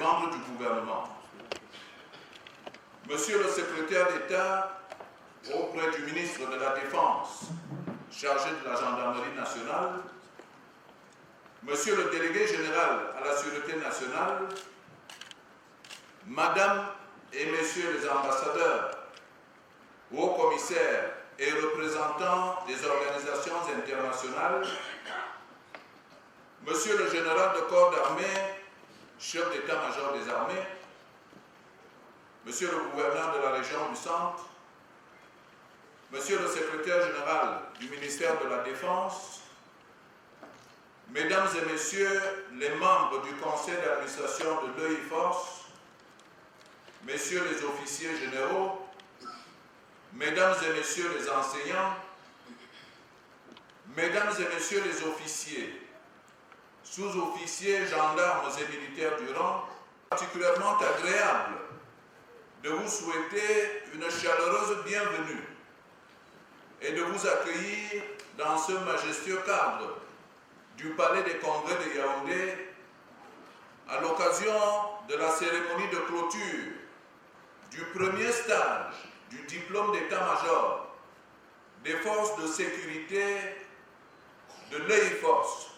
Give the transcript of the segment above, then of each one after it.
membres du gouvernement, Monsieur le secrétaire d'État auprès du ministre de la Défense, chargé de la gendarmerie nationale, Monsieur le délégué général à la Sûreté nationale, Madame et Messieurs les ambassadeurs, hauts commissaires et représentants des organisations internationales, Monsieur le général de corps d'armée, chef d'état-major des armées, Monsieur le gouverneur de la région du Centre, Monsieur le secrétaire général du ministère de la Défense, Mesdames et Messieurs les membres du conseil d'administration de l'EI-Force, Messieurs les officiers généraux, Mesdames et Messieurs les enseignants, Mesdames et Messieurs les officiers, sous-officiers, gendarmes et militaires du rang, particulièrement agréable de vous souhaiter une chaleureuse bienvenue et de vous accueillir dans ce majestueux cadre du Palais des Congrès de Yaoundé à l'occasion de la cérémonie de clôture du premier stage du diplôme d'état-major des forces de sécurité de l'EI-Force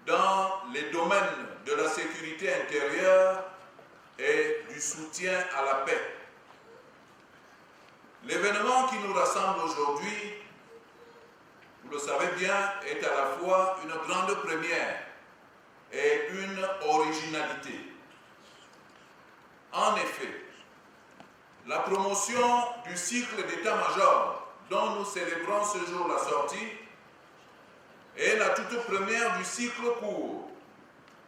dans les domaines de la sécurité intérieure et du soutien à la paix. L'événement qui nous rassemble aujourd'hui, vous le savez bien, est à la fois une grande première et une originalité. En effet, la promotion du cycle d'état-major dont nous célébrons ce jour la sortie est la toute première du cycle court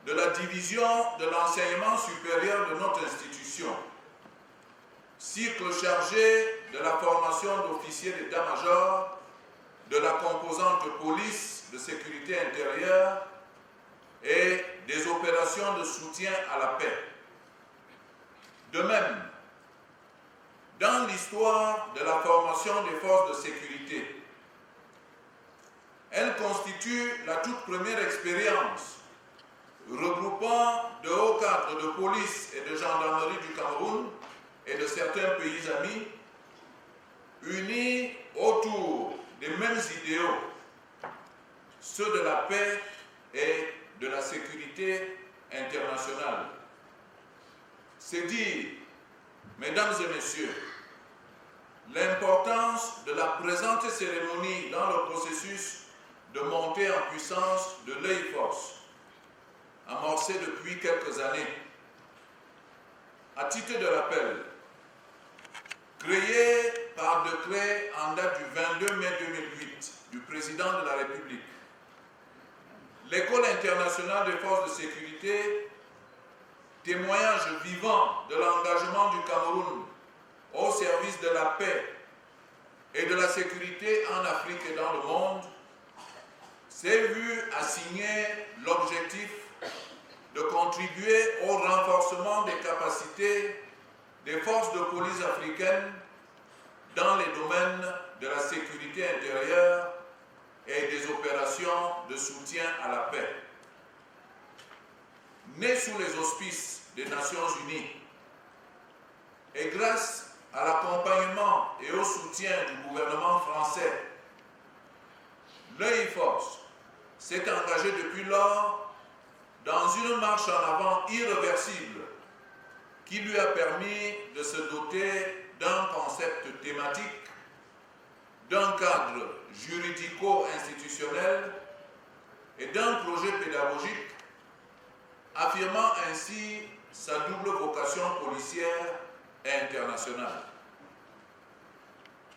de la division de l'enseignement supérieur de notre institution. Cycle chargé de la formation d'officiers d'état-major, de la composante police de sécurité intérieure et des opérations de soutien à la paix. De même, dans l'histoire de la formation des forces de sécurité, elle constitue la toute première expérience regroupant de hauts cadres de police et de gendarmerie du Cameroun et de certains pays amis, unis autour des mêmes idéaux, ceux de la paix et de la sécurité internationale. C'est dire, Mesdames et Messieurs, l'importance de la présente cérémonie dans le processus de montée en puissance de l'EI-Force, amorcé depuis quelques années. À titre de rappel, créé par décret en date du 22 mai 2008 du président de la République, l'École internationale des forces de sécurité, témoignage vivant de l'engagement du Cameroun au service de la paix et de la sécurité en Afrique et dans le monde, s'est vu assigner l'objectif de contribuer au renforcement des capacités des forces de police africaines dans les domaines de la sécurité intérieure et des opérations de soutien à la paix. Né sous les auspices des Nations Unies et grâce à l'accompagnement et au soutien du gouvernement français, l'EI-Force s'est engagé depuis lors dans une marche en avant irréversible qui lui a permis de se doter d'un concept thématique, d'un cadre juridico-institutionnel et d'un projet pédagogique, affirmant ainsi sa double vocation policière et internationale.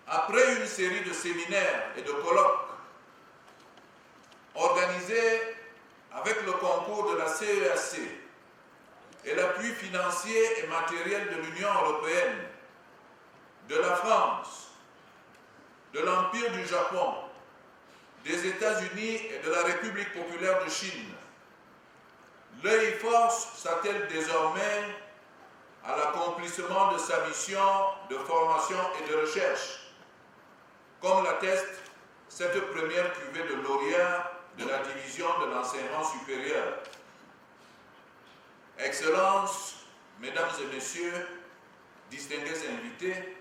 Après une série de séminaires et de colloques organisés avec le concours de la CEAC et l'appui financier et matériel de l'Union européenne, de la France, de l'Empire du Japon, des États-Unis et de la République populaire de Chine, l'EI-Force s'attelle désormais à l'accomplissement de sa mission de formation et de recherche, comme l'atteste cette première cuvée de lauréats de la division de l'enseignement supérieur. Excellences, Mesdames et Messieurs, distingués invités,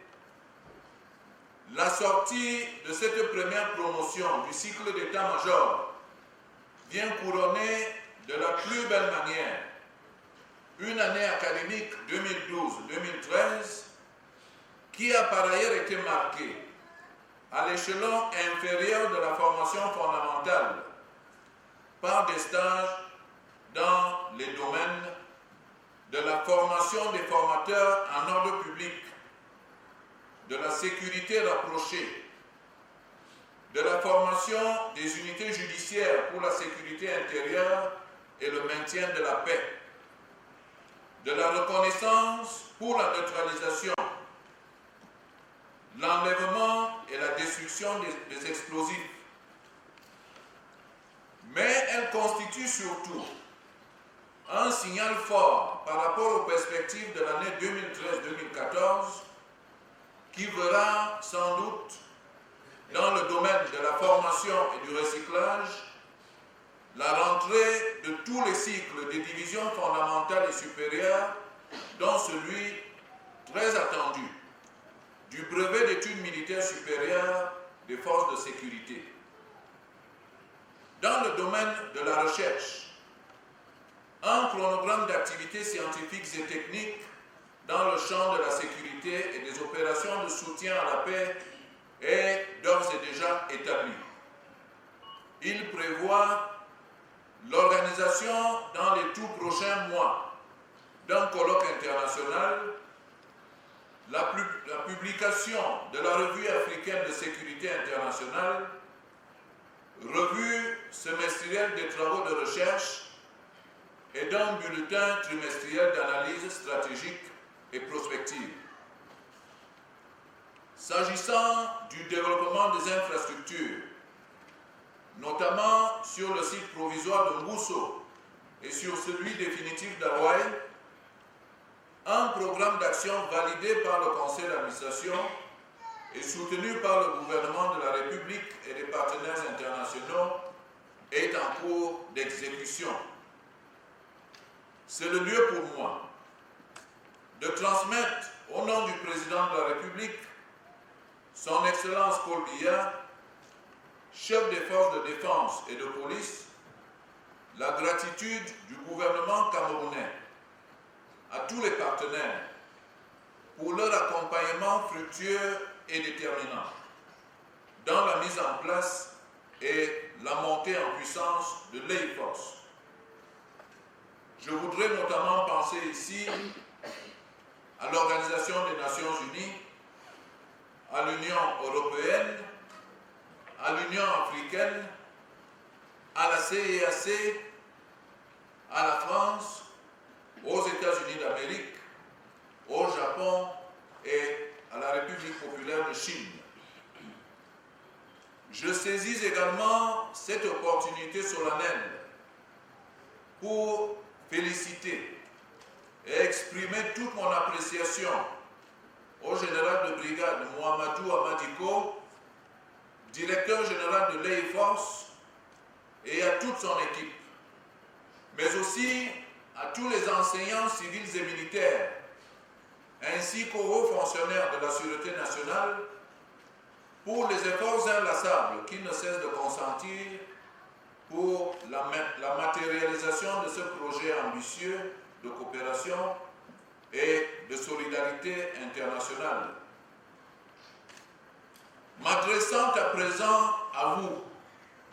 la sortie de cette première promotion du cycle d'état-major vient couronner de la plus belle manière une année académique 2012-2013 qui a par ailleurs été marquée à l'échelon inférieur de la formation fondamentale par des stages dans les domaines de la formation des formateurs en ordre public, de la sécurité rapprochée, de la formation des unités judiciaires pour la sécurité intérieure et le maintien de la paix, de la reconnaissance pour la neutralisation, l'enlèvement et la destruction des explosifs. Mais elle constitue surtout un signal fort par rapport aux perspectives de l'année 2013-2014 qui verra sans doute dans le domaine de la formation et du recyclage la rentrée de tous les cycles des divisions fondamentales et supérieures, dont celui très attendu du brevet d'études militaires supérieures des forces de sécurité. Dans le domaine de la recherche, un chronogramme d'activités scientifiques et techniques dans le champ de la sécurité et des opérations de soutien à la paix est d'ores et déjà établi. Il prévoit l'organisation dans les tout prochains mois d'un colloque international, la publication de la revue africaine de sécurité internationale, revue semestrielle des travaux de recherche et d'un bulletin trimestriel d'analyse stratégique et prospective. S'agissant du développement des infrastructures, notamment sur le site provisoire de Mousso et sur celui définitif d'Hawaï, un programme d'action validé par le conseil d'administration et soutenu par le gouvernement de la République et des partenaires internationaux est en cours d'exécution. C'est le lieu pour moi de transmettre au nom du président de la République, son Excellence Paul Biya, chef des forces de défense et de police, la gratitude du gouvernement camerounais à tous les partenaires pour leur accompagnement fructueux et déterminant dans la mise en place et la montée en puissance de l'EIFOS. Je voudrais notamment penser ici à l'Organisation des Nations Unies, à l'Union européenne, à l'Union africaine, à la CEAC, à la France, aux États-Unis d'Amérique, au Japon et à la République populaire de Chine. Je saisis également cette opportunité solennelle pour féliciter et exprimer toute mon appréciation au général de brigade Mohamedou Amadiko, directeur général de l'EIFOS, et à toute son équipe, mais aussi à tous les enseignants civils et militaires, ainsi qu'aux hauts fonctionnaires de la Sûreté nationale, pour les efforts inlassables qu'ils ne cessent de consentir pour la matérialisation de ce projet ambitieux de coopération et de solidarité internationale. M'adressant à présent à vous,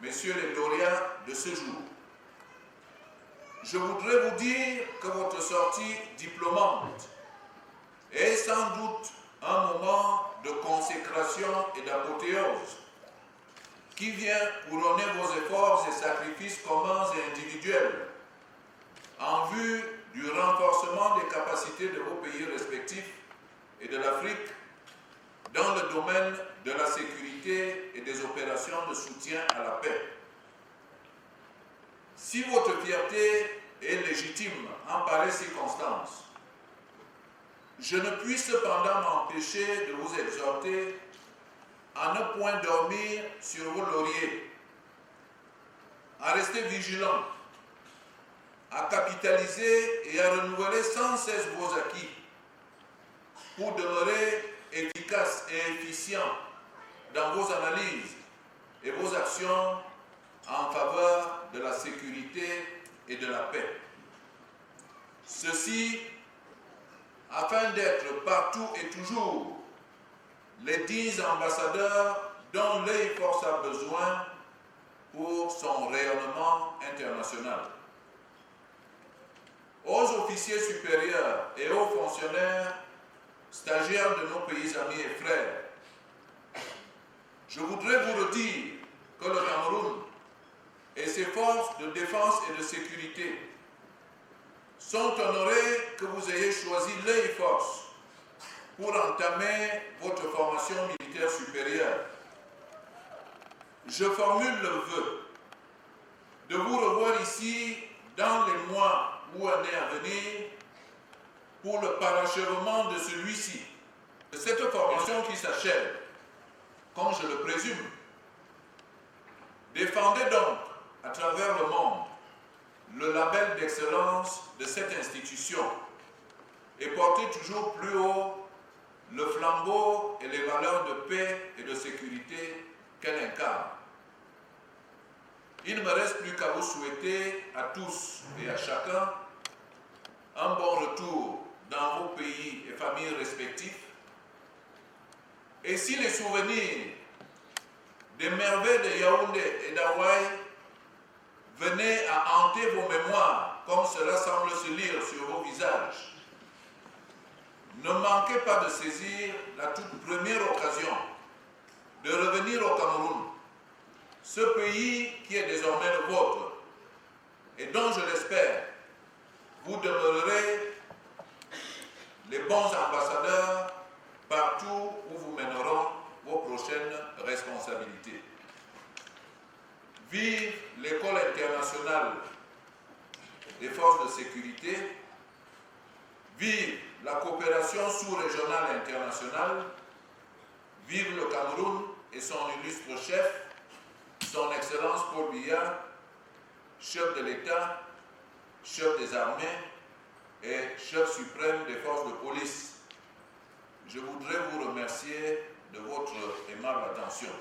messieurs les lauréats de ce jour, je voudrais vous dire que votre sortie diplômante est sans doute un moment de consécration et d'apothéose qui vient couronner vos efforts et sacrifices communs et individuels en vue du renforcement des capacités de vos pays respectifs et de l'Afrique dans le domaine de la sécurité et des opérations de soutien à la paix. Si votre fierté est légitime en pareille circonstance, je ne puis cependant m'empêcher de vous exhorter à ne point dormir sur vos lauriers, à rester vigilants à capitaliser et à renouveler sans cesse vos acquis pour demeurer efficace et efficient dans vos analyses et vos actions en faveur de la sécurité et de la paix. Ceci afin d'être partout et toujours les dignes ambassadeurs dont l'œil force a besoin pour son rayonnement international. Aux officiers supérieurs et aux fonctionnaires stagiaires de nos pays amis et frères, je voudrais vous redire que le Cameroun et ses forces de défense et de sécurité sont honorés que vous ayez choisi l'œil force pour entamer votre formation militaire supérieure. Je formule le vœu de vous revoir ici dans les mois ou années à venir pour le parachèvement de celui-ci, de cette formation qui s'achève, comme je le présume. Défendez donc à travers le monde le label d'excellence de cette institution et portez toujours plus haut le flambeau et les valeurs de paix et de sécurité qu'elle incarne. Il ne me reste plus qu'à vous souhaiter à tous et à chacun un bon retour dans vos pays et familles respectifs. Et si les souvenirs des merveilles de Yaoundé et d'Hawaï venaient à hanter vos mémoires, comme cela semble se lire sur vos visages, ne manquez pas de saisir la toute première occasion de revenir au Cameroun, ce pays qui est désormais le vôtre et dont, je l'espère, vous demeurerez les bons ambassadeurs partout où vous mèneront vos prochaines responsabilités. Vive l'École internationale des forces de sécurité, vive la coopération sous-régionale internationale, vive le Cameroun et son illustre chef, son Excellence Paul Biya, chef de l'État, chef des armées et chef suprême des forces de police. Je voudrais vous remercier de votre aimable attention.